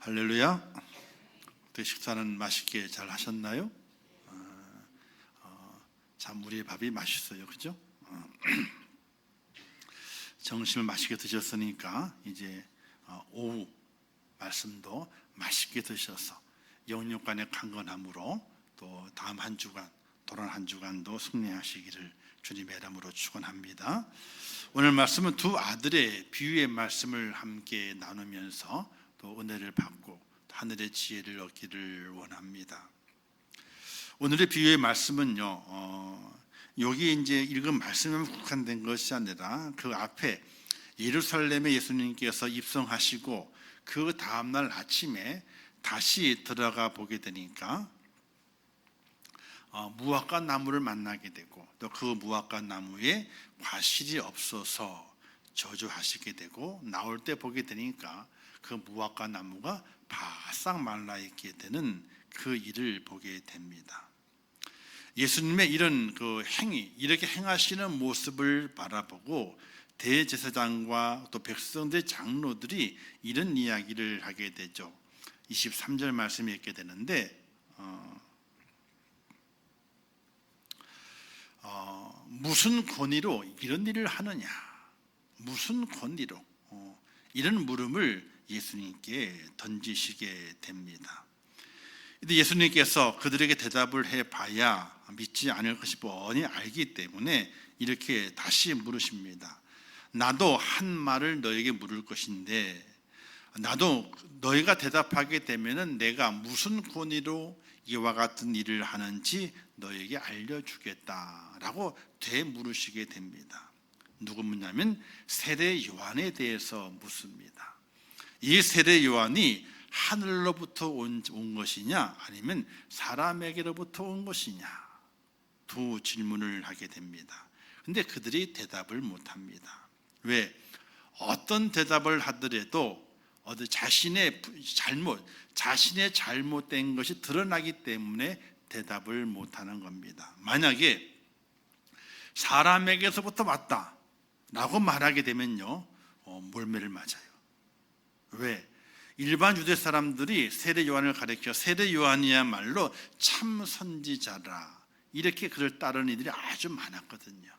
할렐루야. 식사는 맛있게 잘 하셨나요? 참 우리의 밥이 맛있어요, 그죠? 점심을 맛있게 드셨으니까 이제 오후 말씀도 맛있게 드셔서 영육간의 강건함으로 또 다음 한 주간, 돌아온 한 주간도 승리하시기를 주님의 이름으로 축원합니다. 오늘 말씀은 두 아들의 비유의 말씀을 함께 나누면서 또 은혜를 받고 하늘의 지혜를 얻기를 원합니다. 오늘의 비유의 말씀은요, 여기 이제 읽은 말씀에 국한된 것이 아니라 그 앞에 예루살렘에 예수님께서 입성하시고 그 다음날 아침에 다시 들어가 보게 되니까 무화과 나무를 만나게 되고 또 그 무화과 나무에 과실이 없어서 저주하시게 되고 나올 때 보게 되니까 그 무화과 나무가 바싹 말라 있게 되는 그 일을 보게 됩니다. 예수님의 이런 그 행위, 이렇게 행하시는 모습을 바라보고 대제사장과 또 백성들 장로들이 이런 이야기를 하게 되죠. 23절 말씀이 있게 되는데 무슨 권위로 이런 일을 하느냐, 무슨 권위로 이런 물음을 예수님께 던지시게 됩니다. 근데 예수님께서 그들에게 대답을 해봐야 믿지 않을 것이 뻔히 알기 때문에 이렇게 다시 물으십니다. 나도 한 말을 너에게 물을 것인데 나도 너희가 대답하게 되면은 내가 무슨 권위로 이와 같은 일을 하는지 너에게 알려주겠다라고 되물으시게 됩니다. 누구 묻냐면 세례 요한에 대해서 묻습니다. 이 세례 요한이 하늘로부터 온 것이냐 아니면 사람에게로부터 온 것이냐 두 질문을 하게 됩니다. 근데 그들이 대답을 못합니다. 왜? 어떤 대답을 하더라도 자신의 잘못된 것이 드러나기 때문에 대답을 못하는 겁니다. 만약에 사람에게서부터 왔다라고 말하게 되면요, 몰매를 맞아요. 왜? 일반 유대 사람들이 세례 요한을 가리켜 세례 요한이야말로 참 선지자라 이렇게 그를 따르는 이들이 아주 많았거든요.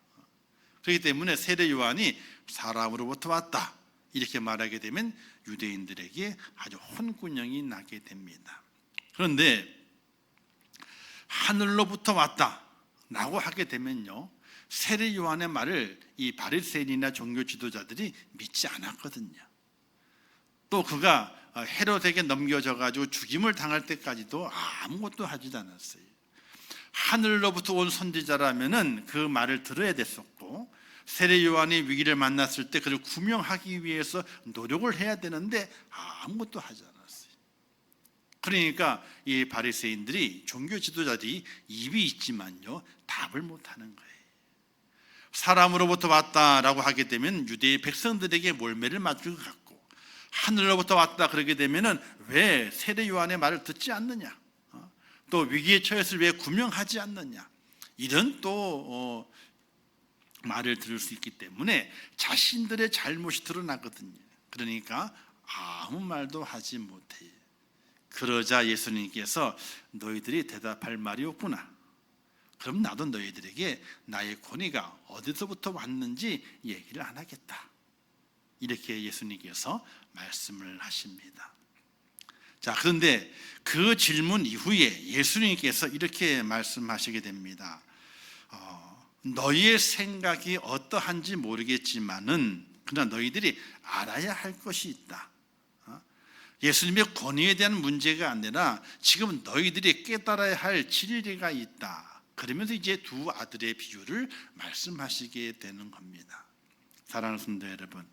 그렇기 때문에 세례 요한이 사람으로부터 왔다 이렇게 말하게 되면 유대인들에게 아주 혼군형이 나게 됩니다. 그런데 하늘로부터 왔다라고 하게 되면요, 세례 요한의 말을 이 바리새인이나 종교 지도자들이 믿지 않았거든요. 또 그가 헤롯에게 넘겨져 가지고 죽임을 당할 때까지도 아무것도 하지도 않았어요. 하늘로부터 온 선지자라면은 그 말을 들어야 됐었고 세례 요한이 위기를 만났을 때 그를 구명하기 위해서 노력을 해야 되는데 아무것도 하지 않았어요. 그러니까 이 바리새인들이 종교 지도자들이 입이 있지만요 답을 못하는 거예요. 사람으로부터 왔다라고 하게 되면 유대의 백성들에게 몰매를 맞을 것 같고 하늘로부터 왔다 그러게 되면은 왜 세례 요한의 말을 듣지 않느냐, 또 위기에 처했을 왜 구명하지 않느냐 이런 또 말을 들을 수 있기 때문에 자신들의 잘못이 드러나거든요. 그러니까 아무 말도 하지 못해요. 그러자 예수님께서 너희들이 대답할 말이 없구나. 그럼 나도 너희들에게 나의 권위가 어디서부터 왔는지 얘기를 안 하겠다. 이렇게 예수님께서 말씀을 하십니다. 자, 그런데 그 질문 이후에 예수님께서 이렇게 말씀하시게 됩니다. 너희의 생각이 어떠한지 모르겠지만은 그러나 너희들이 알아야 할 것이 있다. 예수님의 권위에 대한 문제가 아니라 지금 너희들이 깨달아야 할 진리가 있다. 그러면서 이제 두 아들의 비유를 말씀하시게 되는 겁니다. 사랑하는 성도 여러분,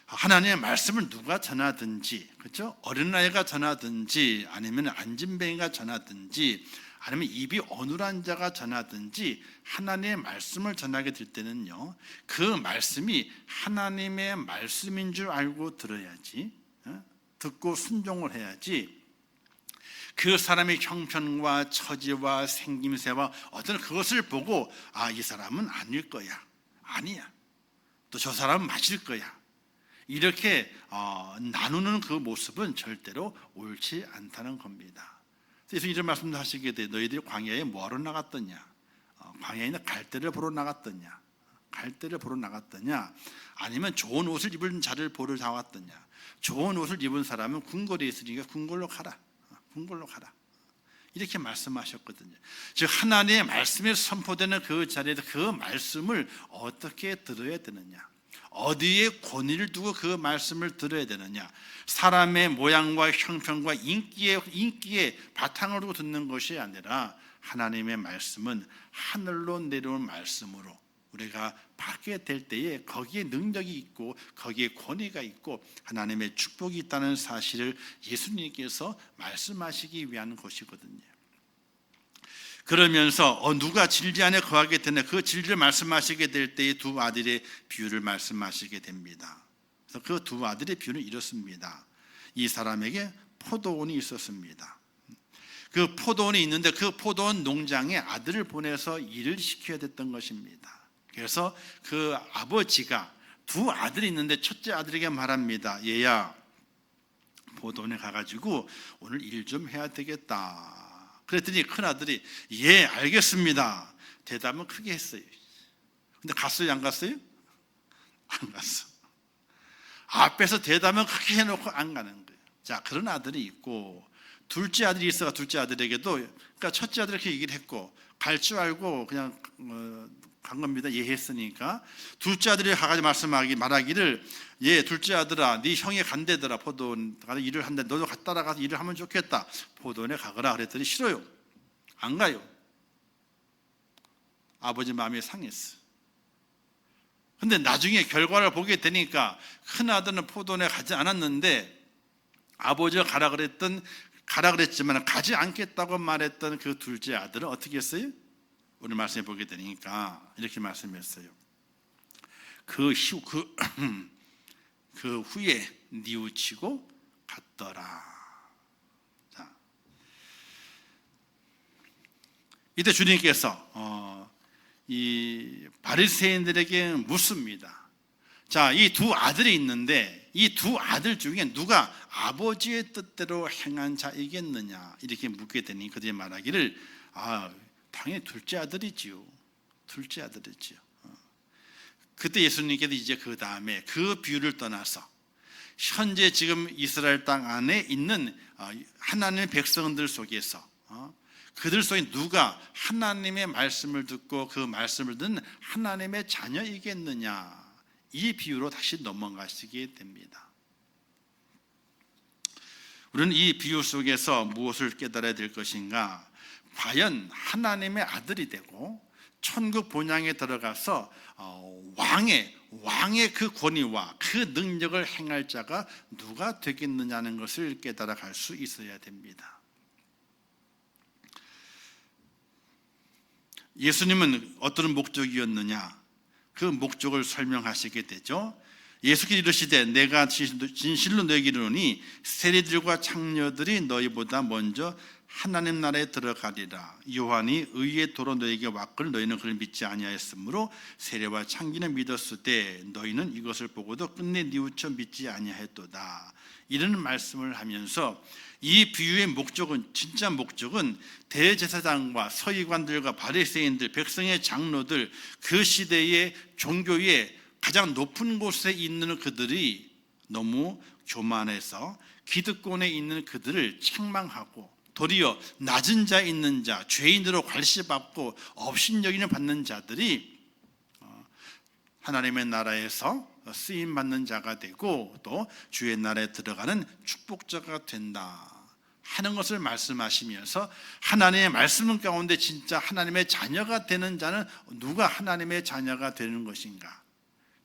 하나님의 말씀을 누가 전하든지, 그렇죠? 어린아이가 전하든지 아니면 안진뱅이가 전하든지 아니면 입이 어눌한 자가 전하든지 하나님의 말씀을 전하게 될 때는요, 그 말씀이 하나님의 말씀인 줄 알고 들어야지, 듣고 순종을 해야지 그 사람의 형편과 처지와 생김새와 어떤 그것을 보고 이 사람은 아닐 거야, 아니야, 또 저 사람은 맞을 거야 이렇게 나누는 그 모습은 절대로 옳지 않다는 겁니다. 그래서 이런 말씀도 하시게 돼. 너희들이 광야에 뭐하러 나갔더냐? 광야에 있는 갈대를 보러 나갔더냐? 갈대를 보러 나갔더냐? 아니면 좋은 옷을 입은 자를 보러 나왔더냐? 좋은 옷을 입은 사람은 궁궐에 있으니까 궁궐로 가라. 궁궐로 가라. 이렇게 말씀하셨거든요. 즉 하나님의 말씀이 선포되는 그 자리에서 그 말씀을 어떻게 들어야 되느냐? 어디에 권위를 두고 그 말씀을 들어야 되느냐? 사람의 모양과 형편과 인기의 바탕을 두고 듣는 것이 아니라 하나님의 말씀은 하늘로 내려온 말씀으로 우리가 받게 될 때에 거기에 능력이 있고 거기에 권위가 있고 하나님의 축복이 있다는 사실을 예수님께서 말씀하시기 위한 것이거든요. 그러면서 누가 진리 안에 거하게 되냐, 그 진리를 말씀하시게 될 때에 두 아들의 비유를 말씀하시게 됩니다. 그래서 그 두 아들의 비유는 이렇습니다. 이 사람에게 포도원이 있었습니다. 그 포도원이 있는데 그 포도원 농장에 아들을 보내서 일을 시켜야 됐던 것입니다. 그래서 그 아버지가 두 아들이 있는데 첫째 아들에게 말합니다. 얘야, 포도원에 가가지고 오늘 일 좀 해야 되겠다. 그랬더니 큰아들이 예 알겠습니다 대답은 크게 했어요. 근데 갔어요 안 갔어요? 안 갔어. 앞에서 대답은 크게 해놓고 안 가는 거예요. 자, 그런 아들이 있고 둘째 아들이 있어가 둘째 아들에게도, 그러니까 첫째 아들 이렇게 얘기를 했고 갈 줄 알고 그냥 간 겁니다. 예했으니까. 둘째 아들이 가가지고 말하기를 예 둘째 아들아 네 형이 간대더라. 포도원 가서 일을 한대. 너도 따라가서 일을 하면 좋겠다. 포도원에 가거라. 그랬더니 싫어요. 안 가요. 아버지 마음이 상했어. 근데 나중에 결과를 보게 되니까 큰아들은 포도원에 가지 않았는데 아버지가 가라 그랬지만 가지 않겠다고 말했던 그 둘째 아들은 어떻게 했어요? 오늘 말씀해 보게 되니까 이렇게 말씀했어요. 그 후에 뉘우치고 갔더라. 자, 이때 주님께서 이 바리새인들에게 묻습니다. 자, 이 두 아들이 있는데 이 두 아들 중에 누가 아버지의 뜻대로 행한 자이겠느냐 이렇게 묻게 되니 그들이 말하기를 당연히 둘째 아들이지요. 둘째 아들이지요. 그때 예수님께서 이제 그 다음에 그 비유를 떠나서 현재 지금 이스라엘 땅 안에 있는 하나님의 백성들 속에서 그들 속에 누가 하나님의 말씀을 듣고 그 말씀을 듣는 하나님의 자녀이겠느냐 이 비유로 다시 넘어가시게 됩니다. 우리는 이 비유 속에서 무엇을 깨달아야 될 것인가? 과연 하나님의 아들이 되고 천국 본향에 들어가서 왕의 그 권위와 그 능력을 행할 자가 누가 되겠느냐는 것을 깨달아 갈 수 있어야 됩니다. 예수님은 어떤 목적이었느냐? 그 목적을 설명하시게 되죠. 예수께서 이르시되 내가 진실로 너희에게 이르노니 세리들과 창녀들이 너희보다 먼저 하나님 나라에 들어가리라. 요한이 의의 도로 너희에게 왔거늘 너희는 그를 믿지 아니하였으므로 세례와 창기는 믿었을 때 너희는 이것을 보고도 끝내 뉘우쳐 믿지 아니하였도다. 이런 말씀을 하면서 이 비유의 목적은, 진짜 목적은 대제사장과 서기관들과 바리새인들, 백성의 장로들, 그 시대의 종교의 가장 높은 곳에 있는 그들이 너무 교만해서 기득권에 있는 그들을 책망하고 도리어 낮은 자 있는 자, 죄인으로 괄시받고 업신여기는 받는 자들이 하나님의 나라에서 쓰임받는 자가 되고 또 주의 나라에 들어가는 축복자가 된다 하는 것을 말씀하시면서 하나님의 말씀 가운데 진짜 하나님의 자녀가 되는 자는 누가 하나님의 자녀가 되는 것인가,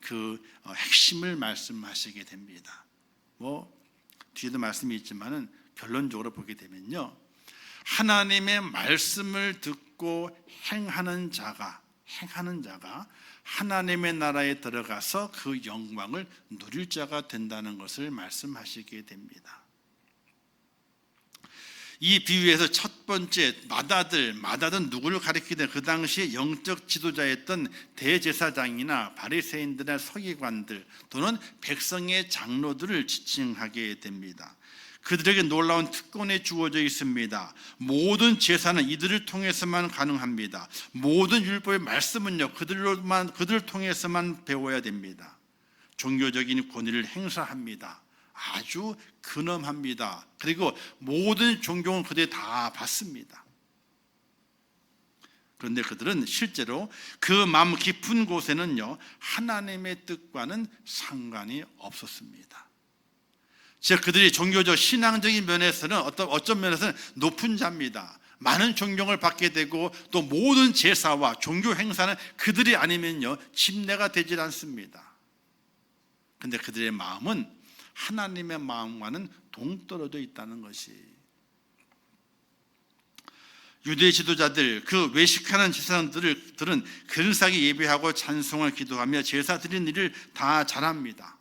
그 핵심을 말씀하시게 됩니다. 뒤에도 말씀이 있지만은 결론적으로 보게 되면요, 하나님의 말씀을 듣고 행하는 자가 하나님의 나라에 들어가서 그 영광을 누릴 자가 된다는 것을 말씀하시게 됩니다. 이 비유에서 첫 번째 마다든 누구를 가리키든 그 당시에 영적 지도자였던 대제사장이나 바리새인들이나 서기관들 또는 백성의 장로들을 지칭하게 됩니다. 그들에게 놀라운 특권이 주어져 있습니다. 모든 제사는 이들을 통해서만 가능합니다. 모든 율법의 말씀은요 그들을 통해서만 배워야 됩니다. 종교적인 권위를 행사합니다. 아주 근엄합니다. 그리고 모든 존경은 그들이 다 받습니다. 그런데 그들은 실제로 그 마음 깊은 곳에는요 하나님의 뜻과는 상관이 없었습니다. 즉 그들이 종교적 신앙적인 면에서는 어떤 면에서는 높은 자입니다. 많은 존경을 받게 되고 또 모든 제사와 종교 행사는 그들이 아니면요 집례가 되질 않습니다. 그런데 그들의 마음은 하나님의 마음과는 동떨어져 있다는 것이, 유대 지도자들, 그 외식하는 제사장들은 근사하게 예배하고 찬송을 기도하며 제사 드리는 일을 다 잘합니다.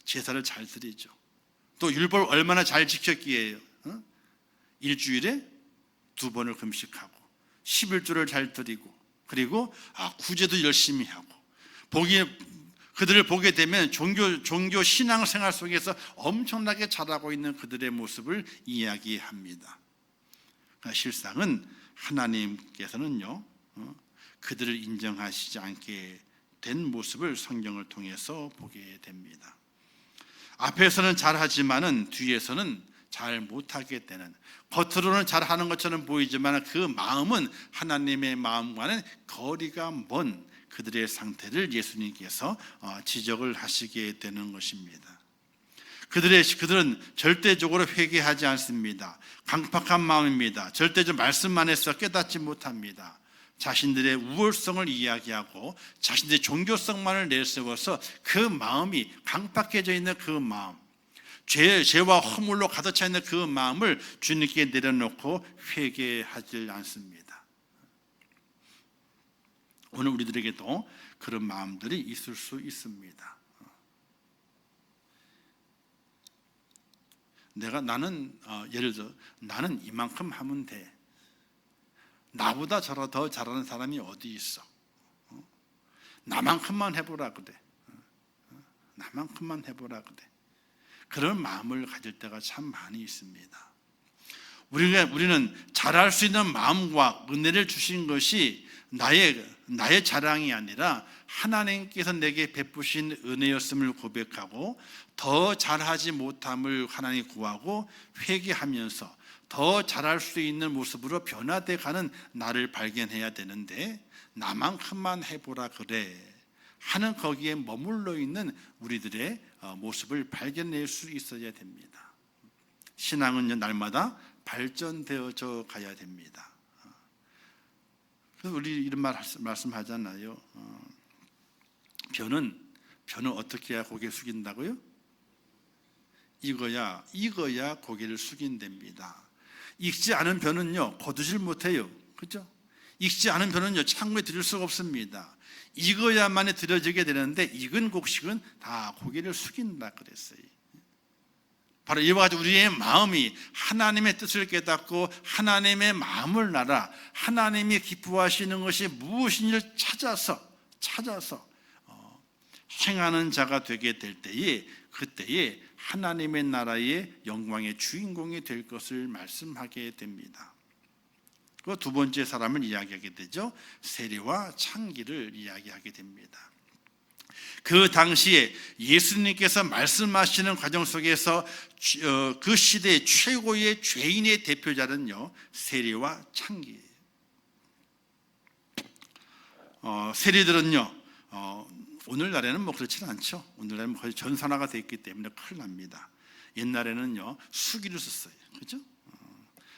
제사를 잘 드리죠. 또 율법을 얼마나 잘 지켰기에 일주일에 2번을 금식하고 11조를 잘 드리고 그리고 구제도 열심히 하고 그들을 보게 되면 종교 신앙생활 속에서 엄청나게 잘하고 있는 그들의 모습을 이야기합니다. 그러니까 실상은 하나님께서는요 그들을 인정하시지 않게 된 모습을 성경을 통해서 보게 됩니다. 앞에서는 잘하지만은 뒤에서는 잘 못하게 되는, 겉으로는 잘하는 것처럼 보이지만 그 마음은 하나님의 마음과는 거리가 먼 그들의 상태를 예수님께서 지적을 하시게 되는 것입니다. 그들은 절대적으로 회개하지 않습니다. 강팍한 마음입니다. 절대적 말씀만 해서 깨닫지 못합니다. 자신들의 우월성을 이야기하고 자신들의 종교성만을 내세워서 그 마음이 강팍해져 있는 그 마음, 죄와 허물로 가득 차 있는 그 마음을 주님께 내려놓고 회개하지 않습니다. 오늘 우리들에게도 그런 마음들이 있을 수 있습니다. 예를 들어 나는 이만큼 하면 돼. 나보다 더 잘하는 사람이 어디 있어? 나만큼만 해보라 그래. 나만큼만 해보라 그래. 그런 마음을 가질 때가 참 많이 있습니다. 우리는 잘할 수 있는 마음과 은혜를 주신 것이 나의 자랑이 아니라 하나님께서 내게 베푸신 은혜였음을 고백하고 더 잘하지 못함을 하나님 구하고 회개하면서 더 잘할 수 있는 모습으로 변화돼 가는 나를 발견해야 되는데, 나만큼만 해보라 그래 하는 거기에 머물러 있는 우리들의 모습을 발견낼 수 있어야 됩니다. 신앙은요 날마다 발전되어져 가야 됩니다. 그래서 우리 이런 말씀하잖아요. 변은 어떻게 해야 고개 숙인다고요? 익어야 고개를 숙인답니다. 익지 않은 변은요 거두질 못해요. 그렇죠? 익지 않은 변은요 창고에 들일 수가 없습니다. 익어야만이 들여지게 되는데 익은 곡식은 다 고개를 숙인다 그랬어요. 바로 이와 같이 우리의 마음이 하나님의 뜻을 깨닫고 하나님의 마음을 알아 하나님이 기뻐하시는 것이 무엇인지를 찾아서 행하는 자가 되게 될 때에, 그때에 하나님의 나라의 영광의 주인공이 될 것을 말씀하게 됩니다. 그 두 번째 사람을 이야기하게 되죠. 세리와 창기를 이야기하게 됩니다. 그 당시에 예수님께서 말씀하시는 과정 속에서 그 시대의 최고의 죄인의 대표자는요 세리와 창기예요. 세리들은요 오늘날에는 그렇지는 않죠. 오늘날에는 거의 전산화가 되어 있기 때문에 큰일 납니다. 옛날에는요 수기를 썼어요. 그렇죠?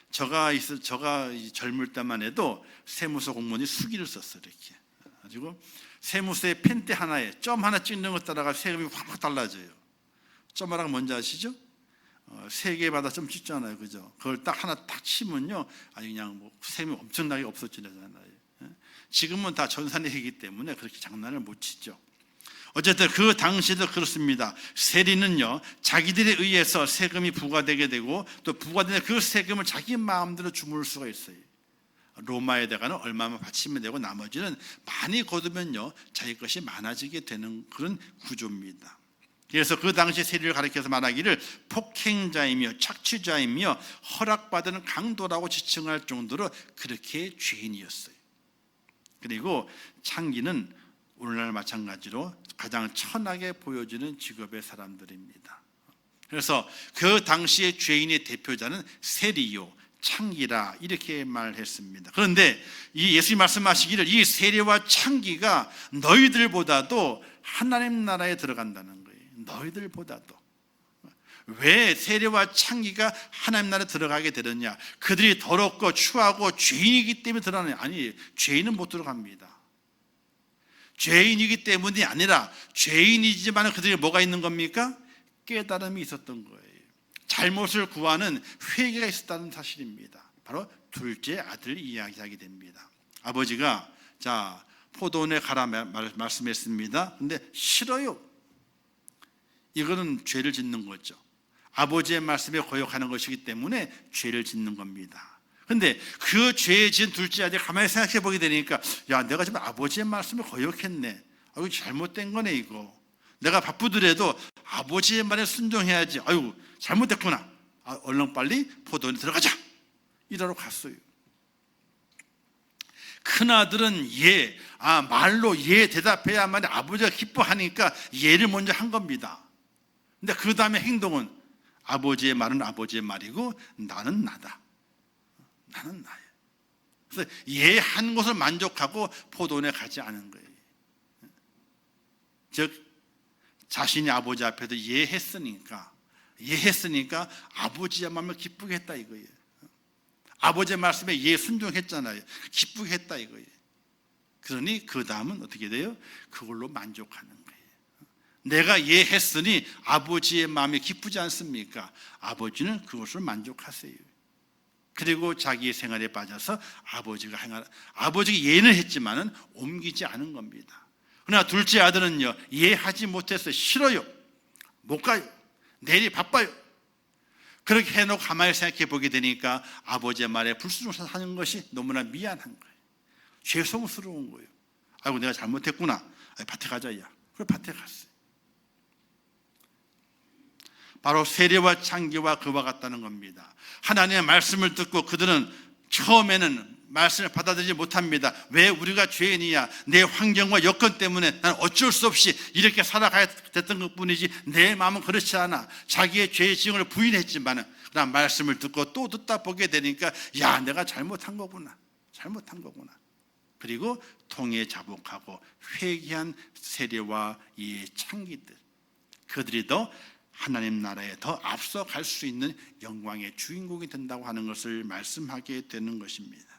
저가 젊을 때만 해도 세무서 공무원이 수기를 썼어요. 이렇게 가지고 세무서의 펜대 하나에 점 하나 찍는 것 따라가 세금이 확 달라져요. 점 하나가 뭔지 아시죠? 3개마다 점 찍잖아요. 그죠? 그걸 딱 하나 딱 치면요 아주 그냥 세금이 엄청나게 없어지잖아요. 지금은 다 전산이기 때문에 그렇게 장난을 못 치죠. 어쨌든 그 당시에도 그렇습니다. 세리는요, 자기들에 의해서 세금이 부과되게 되고 또 부과된 그 세금을 자기 마음대로 주물 수가 있어요. 로마에다가는 얼마만 바치면 되고 나머지는 많이 거두면요 자기 것이 많아지게 되는 그런 구조입니다. 그래서 그 당시 세리를 가리켜서 말하기를 폭행자이며 착취자이며 허락받은 강도라고 지칭할 정도로 그렇게 죄인이었어요. 그리고 창기는 오늘날 마찬가지로 가장 천하게 보여지는 직업의 사람들입니다. 그래서 그 당시의 죄인의 대표자는 세리요 창기라 이렇게 말했습니다. 그런데 이 예수님 말씀하시기를 이 세리와 창기가 너희들보다도 하나님 나라에 들어간다는 거예요. 너희들보다도. 왜 세리와 창기가 하나님 나라에 들어가게 되느냐? 그들이 더럽고 추하고 죄인이기 때문에 들어가느냐? 아니, 죄인은 못 들어갑니다. 죄인이기 때문이 아니라 죄인이지만 그들이 뭐가 있는 겁니까? 깨달음이 있었던 거예요. 잘못을 구하는 회개가 있었다는 사실입니다. 바로 둘째 아들 이야기하게 됩니다. 아버지가 포도원에 가라 말씀했습니다. 근데 싫어요. 이거는 죄를 짓는 거죠. 아버지의 말씀에 거역하는 것이기 때문에 죄를 짓는 겁니다. 근데 그 죄에 지은 둘째 아들 가만히 생각해 보게 되니까 야, 내가 지금 아버지의 말씀에 거역했네. 이거 잘못된 거네 이거. 내가 바쁘더라도 아버지의 말에 순종해야지. 아유, 잘못됐구나. 얼른 빨리 포도원에 들어가자. 이러러 갔어요. 큰아들은 말로 대답해야만 아버지가 기뻐하니까 예를 먼저 한 겁니다. 근데 그 다음에 행동은 아버지의 말은 아버지의 말이고 나는 나다. 나는 나예요. 그래서 한 것을 만족하고 포도원에 가지 않은 거예요. 즉 자신이 아버지 앞에도 예했으니까 아버지의 마음을 기쁘게 했다 이거예요. 아버지의 말씀에 순종했잖아요. 기쁘게 했다 이거예요. 그러니 그 다음은 어떻게 돼요? 그걸로 만족하는 거예요. 내가 했으니 아버지의 마음이 기쁘지 않습니까? 아버지는 그것을 만족하세요. 그리고 자기의 생활에 빠져서 아버지가 예는 했지만은 옮기지 않은 겁니다. 그러나 둘째 아들은요, 하지 못해서 싫어요. 못 가요. 내일이 바빠요. 그렇게 해놓고 가만히 생각해 보게 되니까 아버지의 말에 불순종해서 하는 것이 너무나 미안한 거예요. 죄송스러운 거예요. 아이고, 내가 잘못했구나. 밭에 가자, 야. 그래, 밭에 갔어요. 바로 세리와 창기와 그와 같다는 겁니다. 하나님의 말씀을 듣고 그들은 처음에는 말씀을 받아들이지 못합니다. 왜 우리가 죄인이야? 내 환경과 여건 때문에 난 어쩔 수 없이 이렇게 살아가야 됐던 것뿐이지 내 마음은 그렇지 않아. 자기의 죄의 지형을 부인했지만 그러나 말씀을 듣고 또 듣다 보게 되니까 야, 내가 잘못한 거구나. 그리고 통에 자복하고 회개한 세리와 이 창기들, 그들이 더 하나님 나라에 더 앞서갈 수 있는 영광의 주인공이 된다고 하는 것을 말씀하게 되는 것입니다.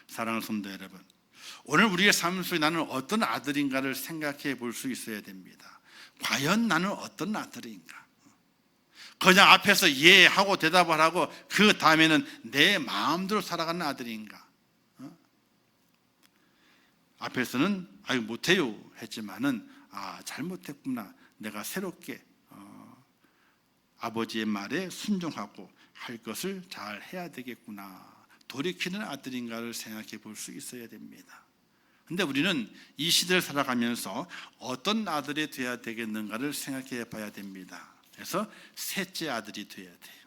사랑하는 성도 여러분, 오늘 우리의 삶 속에 나는 어떤 아들인가를 생각해 볼 수 있어야 됩니다. 과연 나는 어떤 아들인가? 그냥 앞에서 하고 대답을 하고 그 다음에는 내 마음대로 살아가는 아들인가? 앞에서는 못해요 했지만은 잘못했구나. 내가 새롭게 아버지의 말에 순종하고 할 것을 잘 해야 되겠구나. 돌이키는 아들인가를 생각해 볼 수 있어야 됩니다. 그런데 우리는 이 시대를 살아가면서 어떤 아들이 되어야 되겠는가를 생각해 봐야 됩니다. 그래서 셋째 아들이 되어야 돼요.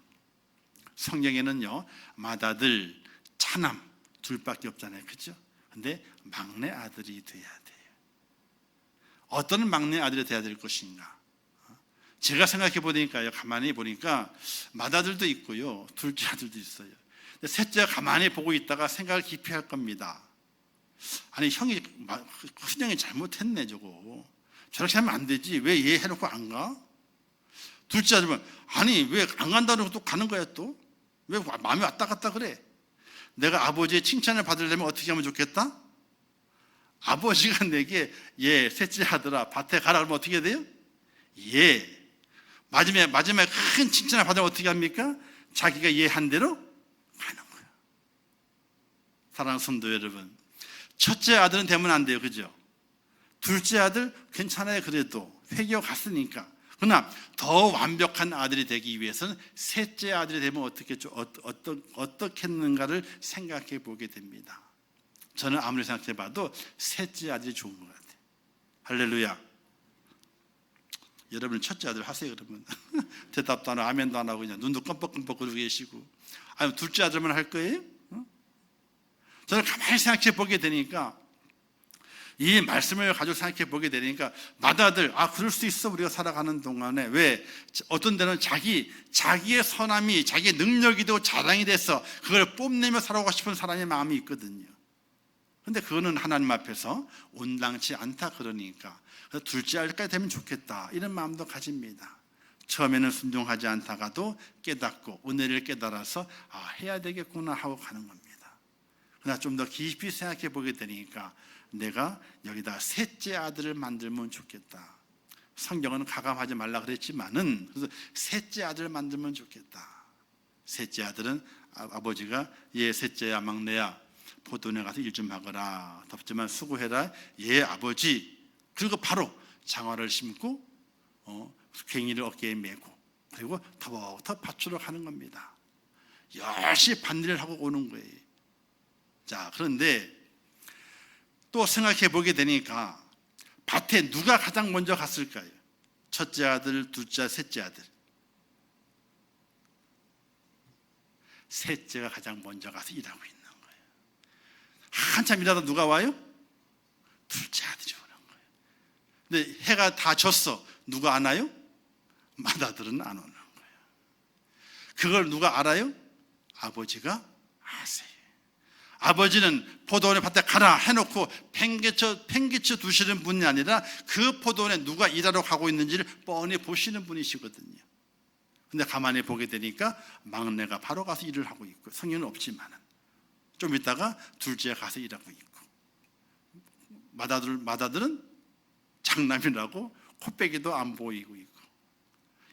성경에는요, 맏아들, 차남 둘밖에 없잖아요. 그렇죠? 근데 막내 아들이 돼야 돼요. 어떤 막내 아들이 돼야 될 것인가? 제가 생각해 보니까요, 가만히 보니까 맏아들도 있고요, 둘째 아들도 있어요. 셋째가 가만히 보고 있다가 생각을 깊이 할 겁니다. 아니, 큰형이 잘못했네 저거. 저렇게 하면 안 되지. 왜 해놓고 안 가? 둘째 아들은 아니, 왜 안 간다고 또 가는 거야 또? 왜 마음이 왔다 갔다 그래? 내가 아버지의 칭찬을 받으려면 어떻게 하면 좋겠다? 아버지가 내게 셋째 아들아 밭에 가라 그러면 어떻게 돼요? 마지막에 큰 칭찬을 받으면 어떻게 합니까? 자기가 한 대로 가는 거예요. 사랑하는 성도 여러분, 첫째 아들은 되면 안 돼요. 그죠? 둘째 아들 괜찮아요. 그래도 회교 갔으니까. 그러나 더 완벽한 아들이 되기 위해서는 셋째 아들이 되면 어떻겠는가를 생각해 보게 됩니다. 저는 아무리 생각해 봐도 셋째 아들이 좋은 것 같아요. 할렐루야. 여러분 첫째 아들 하세요. 그러면 대답도 안 하고 아멘도 안 하고 그냥 눈도 껌뻑껌뻑 그러고 계시고, 아니 둘째 아들만 할 거예요? 저는 가만히 생각해 보게 되니까, 이 말씀을 가지고 생각해 보게 되니까 맏아들, 그럴 수 있어. 우리가 살아가는 동안에 왜 어떤 데는 자기의 선함이 자기의 능력이 되고 자랑이 돼서 그걸 뽐내며 살아가고 싶은 사람의 마음이 있거든요. 근데 그거는 하나님 앞에서 온당치 않다. 그러니까 둘째 아들까지 되면 좋겠다, 이런 마음도 가집니다. 처음에는 순종하지 않다가도 깨닫고 은혜를 깨달아서 해야 되겠구나 하고 가는 겁니다. 그러나 좀 더 깊이 생각해 보게 되니까 내가 여기다 셋째 아들을 만들면 좋겠다. 성경은 가감하지 말라 그랬지만은, 그래서 셋째 아들을 만들면 좋겠다. 셋째 아들은 아버지가 얘 셋째야 막내야 포도원에 가서 일 좀 하거라, 덥지만 수고해라, 얘 아버지. 그리고 바로 장화를 심고 괭이를 어깨에 메고 그리고 터벅터벅 밭으로 가는 겁니다. 열심히 밭일을 하고 오는 거예요. 자, 그런데 또 생각해 보게 되니까 밭에 누가 가장 먼저 갔을까요? 첫째 아들, 둘째, 셋째 아들. 셋째가 가장 먼저 가서 일하고 있는 거예요. 한참 일하다 누가 와요? 둘째 아들이 오는 거예요. 근데 해가 다 졌어. 누가 안 와요? 맏아들은 안 오는 거예요. 그걸 누가 알아요? 아버지가 아세요. 아버지는 포도원에 밭에 가라 해놓고 팽개쳐 두시는 분이 아니라 그 포도원에 누가 일하러 가고 있는지를 뻔히 보시는 분이시거든요. 근데 가만히 보게 되니까 막내가 바로 가서 일을 하고 있고, 성인은 없지만은 좀 있다가 둘째가 가서 일하고 있고, 맏아들은 장남이라고 코빼기도 안 보이고 있고,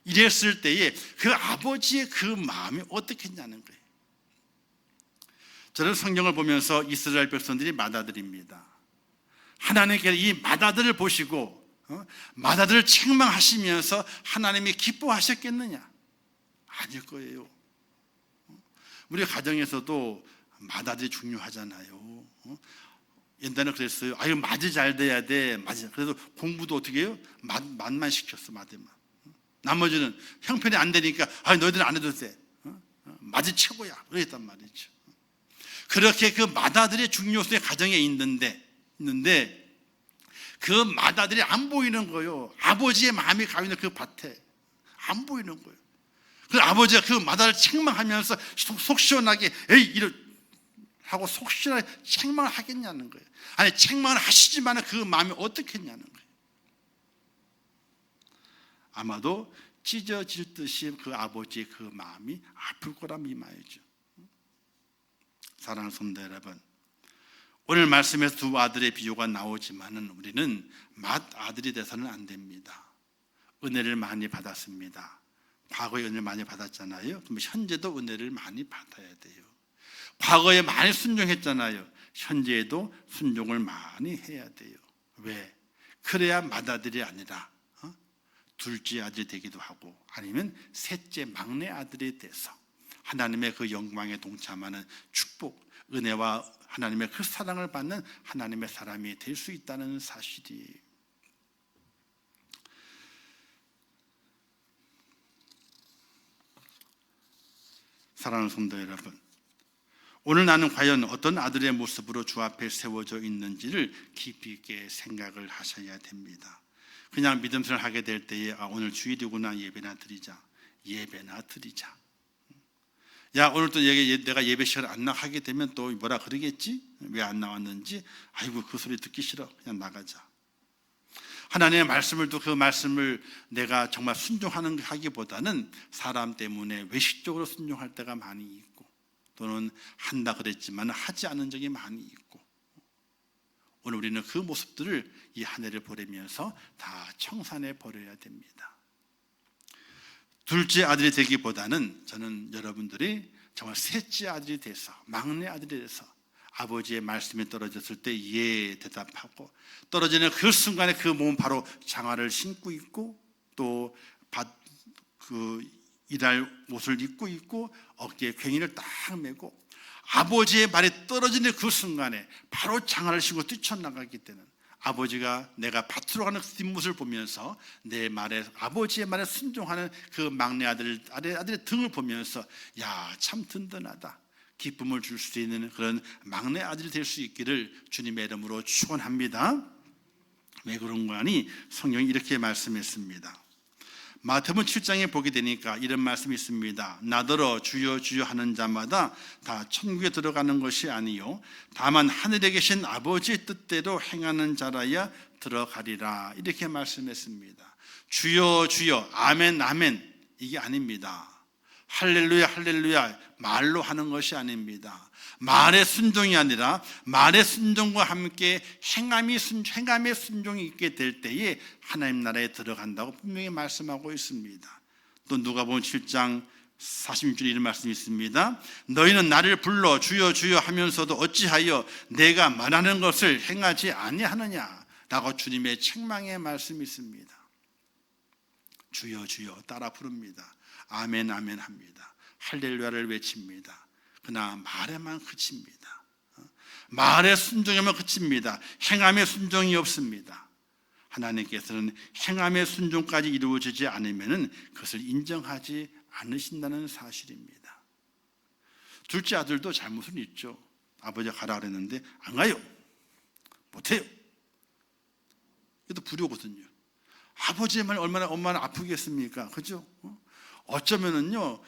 이랬을 때에 그 아버지의 그 마음이 어떻겠냐는 거예요. 저는 성경을 보면서 이스라엘 백성들이 맏아들입니다. 하나님께서 이 맏아들을 보시고 맏아들을 책망하시면서 하나님이 기뻐하셨겠느냐? 아닐 거예요. 우리 가정에서도 맏아들이 중요하잖아요. 옛날에 그랬어요. 맏이 잘 돼야 돼. 그래서 공부도 어떻게 해요? 맏만 시켰어. 맏에만. 나머지는 형편이 안 되니까 너희들은 안 해도 돼. 맏이 최고야. 그랬단 말이죠. 그렇게 그 맏아들의 중요성이 가정에 있는데 그 맏아들이 안 보이는 거예요. 아버지의 마음이 가 있는 그 밭에 안 보이는 거예요. 그 아버지가 그 맏아들을 책망하면서 속 시원하게 이러 하고 속 시원하게 책망을 하겠냐는 거예요. 아니, 책망을 하시지만 그 마음이 어떻겠냐는 거예요. 아마도 찢어질 듯이 그 아버지의 그 마음이 아플 거라 믿어야죠. 사랑하는 성도 여러분, 오늘 말씀에서 두 아들의 비유가 나오지만은 우리는 맏아들이 돼서는 안 됩니다. 은혜를 많이 받았습니다. 과거에 은혜를 많이 받았잖아요. 그럼 현재도 은혜를 많이 받아야 돼요. 과거에 많이 순종했잖아요. 현재에도 순종을 많이 해야 돼요. 왜? 그래야 맏아들이 아니라 둘째 아들이 되기도 하고, 아니면 셋째 막내 아들이 돼서 하나님의 그 영광에 동참하는 축복, 은혜와 하나님의 그 사랑을 받는 하나님의 사람이 될 수 있다는 사실이. 사랑하는 성도 여러분, 오늘 나는 과연 어떤 아들의 모습으로 주 앞에 세워져 있는지를 깊이 있게 생각을 하셔야 됩니다. 그냥 믿음생활을 하게 될 때에 오늘 주일이구나, 예배나 드리자. 야, 오늘 또 내가 예배 시간 안 나가게 되면 또 뭐라 그러겠지? 왜 안 나왔는지? 아이고, 그 소리 듣기 싫어. 그냥 나가자. 하나님의 말씀을 또 그 말씀을 내가 정말 순종하는 하기보다는 사람 때문에 외식적으로 순종할 때가 많이 있고, 또는 한다 그랬지만 하지 않은 적이 많이 있고, 오늘 우리는 그 모습들을 이 한 해를 보내면서 다 청산해 버려야 됩니다. 둘째 아들이 되기보다는 저는 여러분들이 정말 셋째 아들이 돼서, 막내 아들이 돼서 아버지의 말씀이 떨어졌을 때 예 대답하고, 떨어지는 그 순간에 그 몸은 바로 장화를 신고 있고 또 일할 옷을 입고 있고 어깨에 괭이를 딱 메고 아버지의 말이 떨어지는 그 순간에 바로 장화를 신고 뛰쳐나가기 때문에 아버지가 내가 밭으로 가는 뒷모습을 보면서 내 말에, 아버지의 말에 순종하는 그 막내 아들의 등을 보면서 야, 참 든든하다, 기쁨을 줄 수 있는 그런 막내 아들이 될 수 있기를 주님의 이름으로 축원합니다. 왜 그런가 하니 성경이 이렇게 말씀했습니다. 마태복음 7장에 보게 되니까 이런 말씀이 있습니다. 나더러 주여 주여 하는 자마다 다 천국에 들어가는 것이 아니요 다만 하늘에 계신 아버지의 뜻대로 행하는 자라야 들어가리라, 이렇게 말씀했습니다. 주여 주여 아멘 아멘 이게 아닙니다. 할렐루야 할렐루야 말로 하는 것이 아닙니다. 말의 순종이 아니라 말의 순종과 함께 행함의 순종이 있게 될 때에 하나님 나라에 들어간다고 분명히 말씀하고 있습니다. 또 누가복음 7장 46절에 이런 말씀이 있습니다. 너희는 나를 불러 주여 주여 하면서도 어찌하여 내가 말하는 것을 행하지 아니하느냐 라고 주님의 책망의 말씀이 있습니다. 주여 주여 따라 부릅니다. 아멘 아멘 합니다. 할렐루야를 외칩니다. 그러나 말에만 그칩니다. 말에 순종하면 그칩니다. 행함의 순종이 없습니다. 하나님께서는 행함의 순종까지 이루어지지 않으면 그것을 인정하지 않으신다는 사실입니다. 둘째 아들도 잘못은 있죠. 아버지가 가라 그랬는데 안 가요. 못해요. 이것도 불효거든요. 아버지의 말이 얼마나 아프겠습니까? 그죠? 어쩌면은요,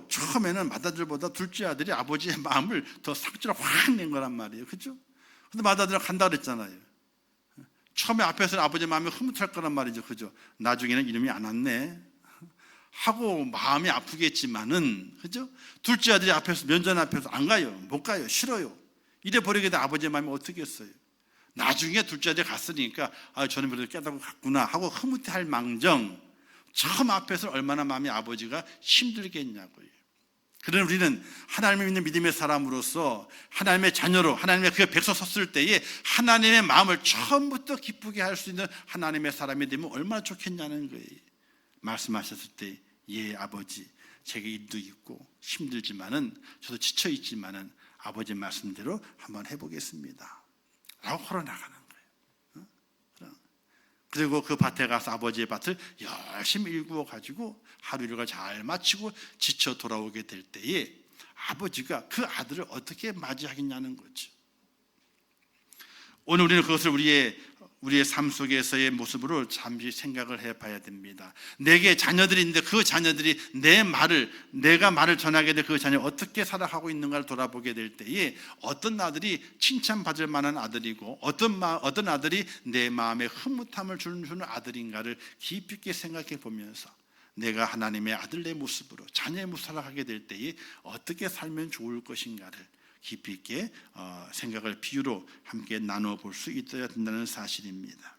처음에는 맏아들보다 둘째 아들이 아버지의 마음을 더 상처를 확 낸 거란 말이에요. 그죠? 근데 맏아들은 간다 그랬잖아요. 처음에 앞에서는 아버지의 마음이 흐뭇할 거란 말이죠. 그죠? 나중에는 이름이 안 왔네 하고 마음이 아프겠지만은, 그죠? 둘째 아들이 면전 앞에서 안 가요. 못 가요. 싫어요. 이래 버리게 된 아버지의 마음이 어떻겠어요? 나중에 둘째 아들이 갔으니까 저는 그래도 깨닫고 갔구나 하고 흐뭇해할 망정, 처음 앞에서 얼마나 마음이 아버지가 힘들겠냐고요. 그런 우리는 하나님을 믿는 믿음의 사람으로서 하나님의 자녀로 하나님의 그 백성 섰을 때에 하나님의 마음을 처음부터 기쁘게 할 수 있는 하나님의 사람이 되면 얼마나 좋겠냐는 거예요. 말씀하셨을 때 예 아버지, 제게 일도 있고 힘들지만은 저도 지쳐 있지만은 아버지 말씀대로 한번 해보겠습니다 라고 걸어나가는 거예요. 그리고 그 밭에 가서 아버지의 밭을 열심히 일구어 가지고 하루 일과 잘 마치고 지쳐 돌아오게 될 때에 아버지가 그 아들을 어떻게 맞이하겠냐는 거죠. 오늘 우리는 그것을 우리의 삶 속에서의 모습으로 잠시 생각을 해봐야 됩니다. 내게 자녀들이 있는데 그 자녀들이 내가 말을 전하게 될 그 자녀를 어떻게 살아가고 있는가를 돌아보게 될 때에 어떤 아들이 칭찬받을 만한 아들이고 어떤 아들이 내 마음에 흐뭇함을 주는 아들인가를 깊이 있게 생각해 보면서 내가 하나님의 아들의 모습으로 자녀의 모습으로 살아가게 될 때에 어떻게 살면 좋을 것인가를 깊이 있게 생각을 비유로 함께 나누어 볼 수 있어야 된다는 사실입니다.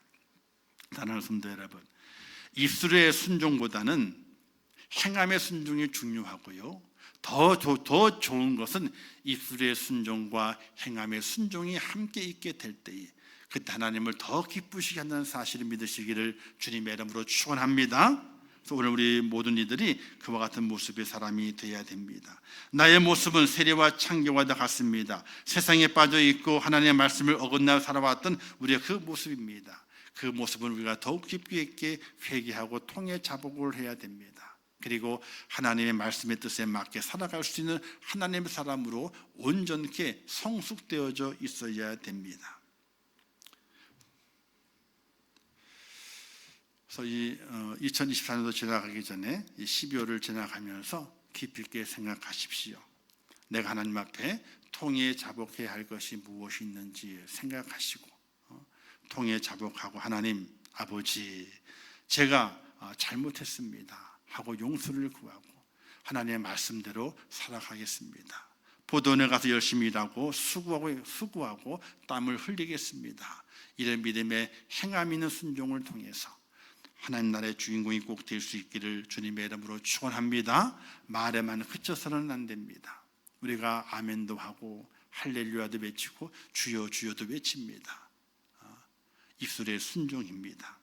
사랑하는 성도 여러분, 입술의 순종보다는 행함의 순종이 중요하고요, 더 좋은 것은 입술의 순종과 행함의 순종이 함께 있게 될 때에 그때 하나님을 더 기쁘시게 한다는 사실을 믿으시기를 주님의 이름으로 축원합니다. 그래서 오늘 우리 모든 이들이 그와 같은 모습의 사람이 되어야 됩니다. 나의 모습은 세리와 창경과 같습니다. 세상에 빠져 있고 하나님의 말씀을 어긋나 살아왔던 우리의 그 모습입니다. 그 모습은 우리가 더욱 깊이 있게 회개하고 통해 자복을 해야 됩니다. 그리고 하나님의 말씀의 뜻에 맞게 살아갈 수 있는 하나님의 사람으로 온전케 성숙되어져 있어야 됩니다. 그래서 2024년도 지나가기 전에 이 12월을 지나가면서 깊이 있게 생각하십시오. 내가 하나님 앞에 통해 자복해야 할 것이 무엇이 있는지 생각하시고 통해 자복하고 하나님 아버지, 제가 잘못했습니다 하고 용서를 구하고 하나님의 말씀대로 살아가겠습니다. 포도원에 가서 열심히 일하고 수고하고 땀을 흘리겠습니다. 이런 믿음의 행함 있는 순종을 통해서 하나님 나라의 주인공이 꼭 될 수 있기를 주님의 이름으로 축원합니다. 말에만 그쳐서는 안 됩니다. 우리가 아멘도 하고 할렐루야도 외치고 주여 주여도 외칩니다. 입술의 순종입니다.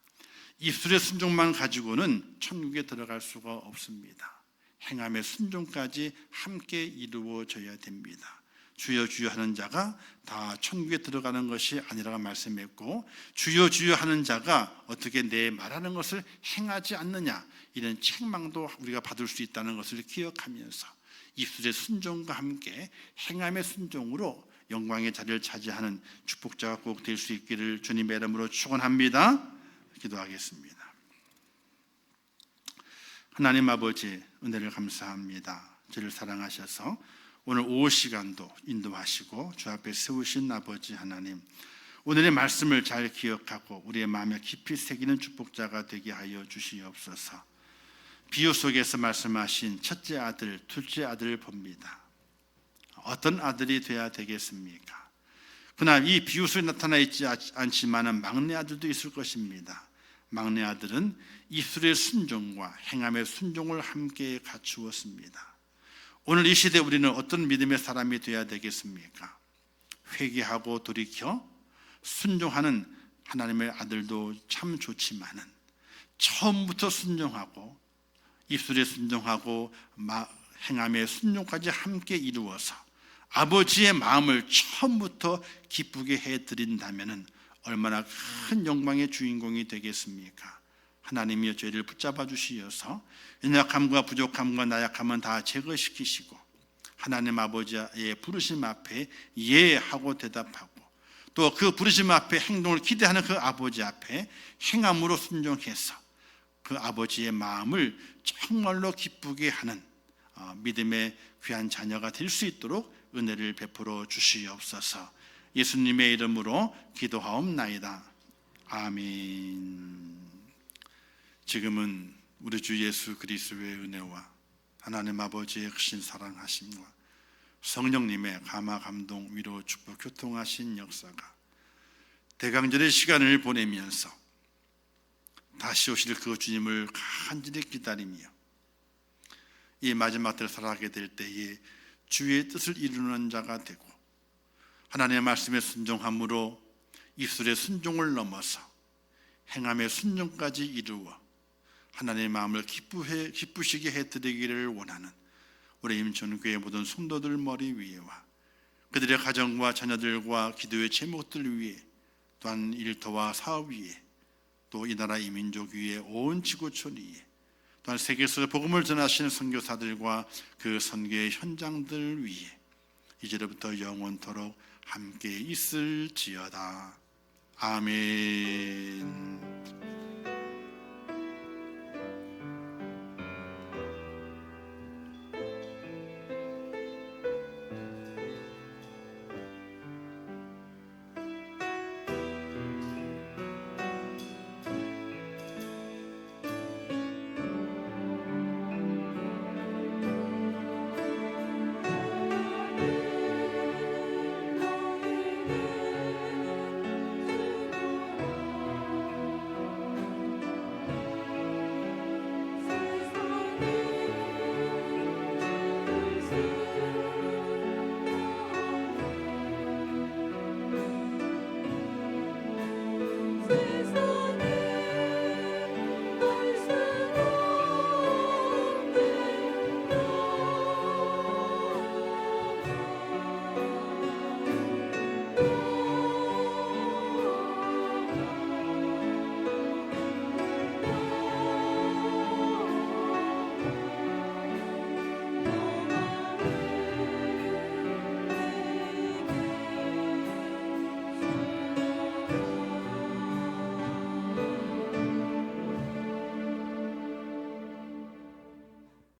입술의 순종만 가지고는 천국에 들어갈 수가 없습니다. 행함의 순종까지 함께 이루어져야 됩니다. 주여 주여 하는 자가 다 천국에 들어가는 것이 아니라고 말씀했고, 주여 주여 하는 자가 어떻게 내 말하는 것을 행하지 않느냐, 이런 책망도 우리가 받을 수 있다는 것을 기억하면서 입술의 순종과 함께 행함의 순종으로 영광의 자리를 차지하는 축복자가 꼭 될 수 있기를 주님의 이름으로 축원합니다. 기도하겠습니다. 하나님 아버지, 은혜를 감사합니다. 저를 사랑하셔서 오늘 오후 시간도 인도하시고 주 앞에 세우신 아버지 하나님, 오늘의 말씀을 잘 기억하고 우리의 마음에 깊이 새기는 축복자가 되게 하여 주시옵소서. 비유 속에서 말씀하신 첫째 아들, 둘째 아들을 봅니다. 어떤 아들이 돼야 되겠습니까? 그러나 이 비유 속에 나타나 있지 않지만 막내 아들도 있을 것입니다. 막내 아들은 입술의 순종과 행함의 순종을 함께 갖추었습니다. 오늘 이 시대 우리는 어떤 믿음의 사람이 되어야 되겠습니까? 회개하고 돌이켜 순종하는 하나님의 아들도 참 좋지만은 처음부터 순종하고 입술에 순종하고 행함의 순종까지 함께 이루어서 아버지의 마음을 처음부터 기쁘게 해드린다면 얼마나 큰 영광의 주인공이 되겠습니까? 하나님이 저희를 붙잡아 주시어서 연약함과 부족함과 나약함은 다 제거시키시고 하나님 아버지의 부르심 앞에 예 하고 대답하고 또 그 부르심 앞에 행동을 기대하는 그 아버지 앞에 행함으로 순종해서 그 아버지의 마음을 정말로 기쁘게 하는 믿음의 귀한 자녀가 될 수 있도록 은혜를 베풀어 주시옵소서. 예수님의 이름으로 기도하옵나이다. 아멘. 지금은 우리 주 예수 그리스도의 은혜와 하나님 아버지의 크신 사랑하심과 성령님의 감화 감동 위로 축복 교통하신 역사가 대강절의 시간을 보내면서 다시 오실 그 주님을 간절히 기다리며 이 마지막 때를 살아가게 될 때에 주의 뜻을 이루는 자가 되고 하나님의 말씀에 순종함으로 입술의 순종을 넘어서 행함의 순종까지 이루어 하나님의 마음을 기쁘시게 해드리기를 원하는 우리 임천교회 모든 성도들 머리 위에와 그들의 가정과 자녀들과 기도의 제목들 위에 또한 일터와 사업 위에 또 이 나라 이 민족 위에 온 지구촌 위에 또한 세계에서 복음을 전하시는 선교사들과 그 선교의 현장들 위에 이제부터 영원토록 함께 있을지어다. 아멘.